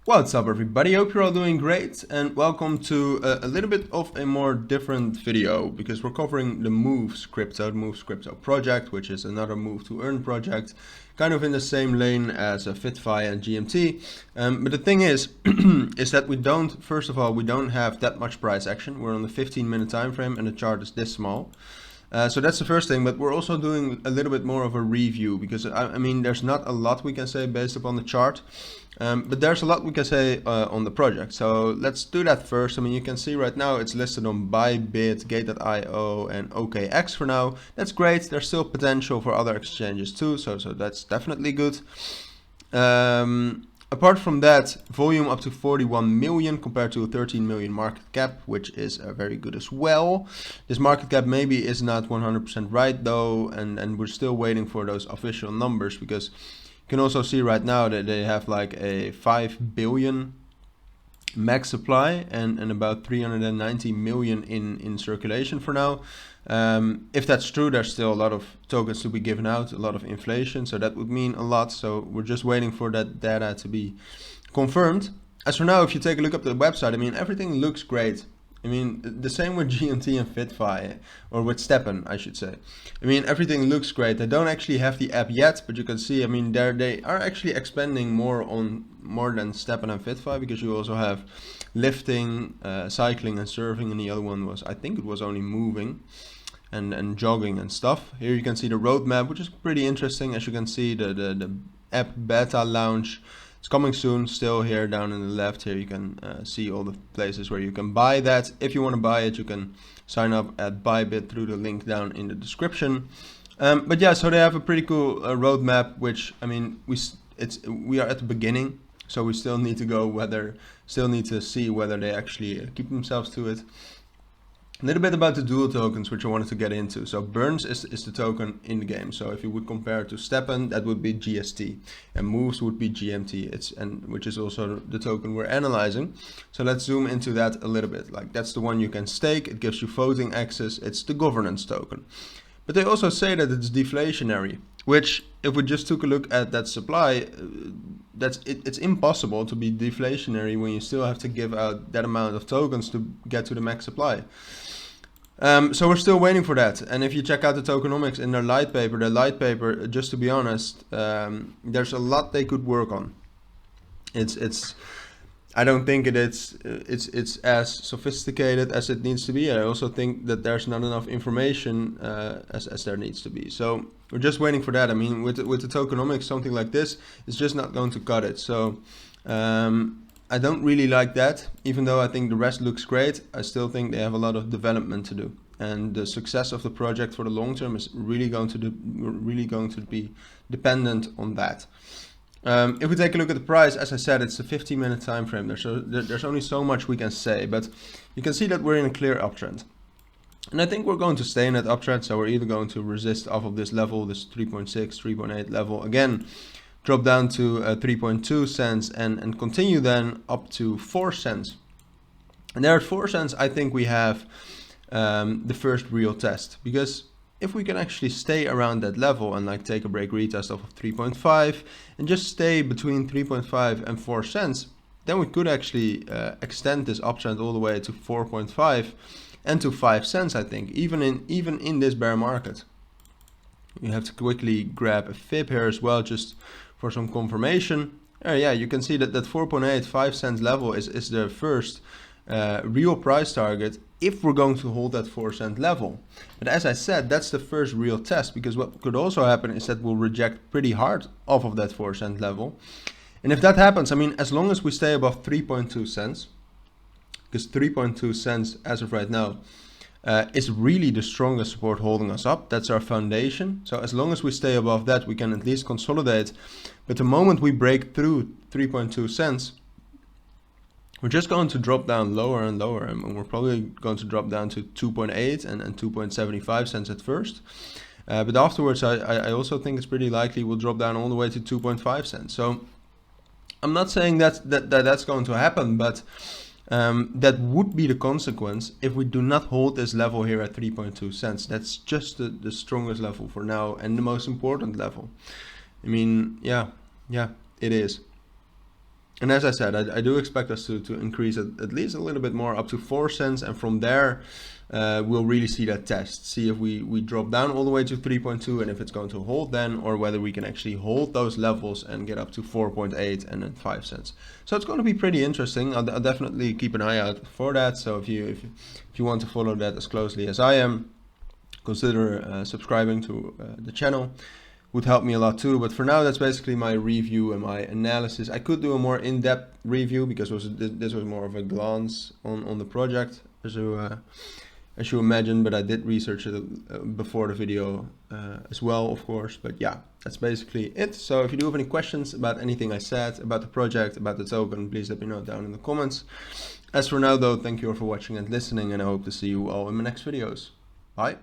What's up everybody, hope you're all doing great and welcome to a little bit of a more different video because we're covering the Movez crypto project, which is another move to earn project, kind of in the same lane as a Fitfi and GMT. But the thing is, is that first of all, we don't have that much price action. We're on the 15-minute time frame and the chart is this small. So that's the first thing, but we're also doing a little bit more of a review because I mean there's not a lot we can say based upon the chart, but there's a lot we can say on the project. So let's do that first. I mean, you can see right now it's listed on Bybit, Gate.io and OKX for now. That's great. There's still potential for other exchanges too, so that's definitely good. Apart from that, volume up to 41 million compared to a 13 million market cap, which is very good as well. This market cap maybe is not 100% right though, and we're still waiting for those official numbers because you can also see right now that they have like a 5 billion max supply and about 390 million in circulation for now. If that's true, there's still a lot of tokens to be given out, a lot of inflation, so that would mean a lot. So we're just waiting for that data to be confirmed. As for now, if you take a look at the website, I mean, everything looks great. I mean, the same with GMT and Fitfi, or with Stepn, I should say. I mean, everything looks great. They don't actually have the app yet, but you can see, I mean, they are actually expanding more than Stepn and Fitfi, because you also have lifting, cycling and surfing, and the other one was, I think it was only moving and jogging and stuff. Here you can see the roadmap, which is pretty interesting. As you can see, the app beta launch, it's coming soon. Still here down in the left here you can see all the places where you can buy that. If you want to buy it, you can sign up at Bybit through the link down in the description. But yeah, so they have a pretty cool roadmap, which, I mean, we are at the beginning, so we still need to see whether they actually keep themselves to it. A little bit about the dual tokens, which I wanted to get into. So Burns is the token in the game. So if you would compare it to Stepn, that would be GST, and Movez would be GMT. Which is also the token we're analyzing. So let's zoom into that a little bit. Like, that's the one you can stake. It gives you voting access. It's the governance token. But they also say that it's deflationary, which, if we just took a look at that supply, it's impossible to be deflationary when you still have to give out that amount of tokens to get to the max supply. So we're still waiting for that. And if you check out the tokenomics in their light paper, just to be honest, there's a lot they could work on. I don't think it's as sophisticated as it needs to be. I also think that there's not enough information as there needs to be. So we're just waiting for that. I mean, with the tokenomics, something like this is just not going to cut it. So I don't really like that. Even though I think the rest looks great, I still think they have a lot of development to do. And the success of the project for the long term is really going to be dependent on that. If we take a look at the price, as I said, it's a 15-minute time frame. There's only so much we can say, but you can see that we're in a clear uptrend. And I think we're going to stay in that uptrend, so we're either going to resist off of this level, this 3.6, 3.8 level, again, drop down to 3.2 cents and continue then up to 4 cents. And there at 4 cents, I think we have the first real test, because if we can actually stay around that level and like take a break retest off of 3.5 and just stay between 3.5 and 4 cents, then we could actually extend this uptrend all the way to 4.5 and to 5 cents, I think, even in this bear market. You have to quickly grab a fib here as well, just for some confirmation. Yeah, you can see that 4.8, 5 cents level is the first real price target if we're going to hold that 4 cent level. But as I said, that's the first real test, because what could also happen is that we'll reject pretty hard off of that 4 cent level. And if that happens, I mean, as long as we stay above 3.2 cents, because 3.2 cents as of right now is really the strongest support holding us up. That's our foundation. So as long as we stay above that, we can at least consolidate. But the moment we break through 3.2 cents, we're just going to drop down lower and lower, and we're probably going to drop down to 2.8 and 2.75 cents at first. But afterwards, I also think it's pretty likely we'll drop down all the way to 2.5 cents. So I'm not saying that's going to happen, but that would be the consequence if we do not hold this level here at 3.2 cents. That's just the strongest level for now and the most important level. I mean, yeah, it is. And as I said, I do expect us to increase at least a little bit more, up to 4 cents. And from there, we'll really see that test. See if we drop down all the way to 3.2 and if it's going to hold then, or whether we can actually hold those levels and get up to 4.8 and then 5 cents. So it's going to be pretty interesting. I'll definitely keep an eye out for that. So if you want to follow that as closely as I am, consider subscribing to the channel. Would help me a lot too. But for now, that's basically my review and my analysis. I could do a more in-depth review because this was more of a glance on the project, as you imagine, but I did research it before the video as well, of course. But yeah, that's basically it. So if you do have any questions about anything I said, about the project, about the token, please let me know down in the comments. As for now though, thank you all for watching and listening, and I hope to see you all in my next videos. Bye.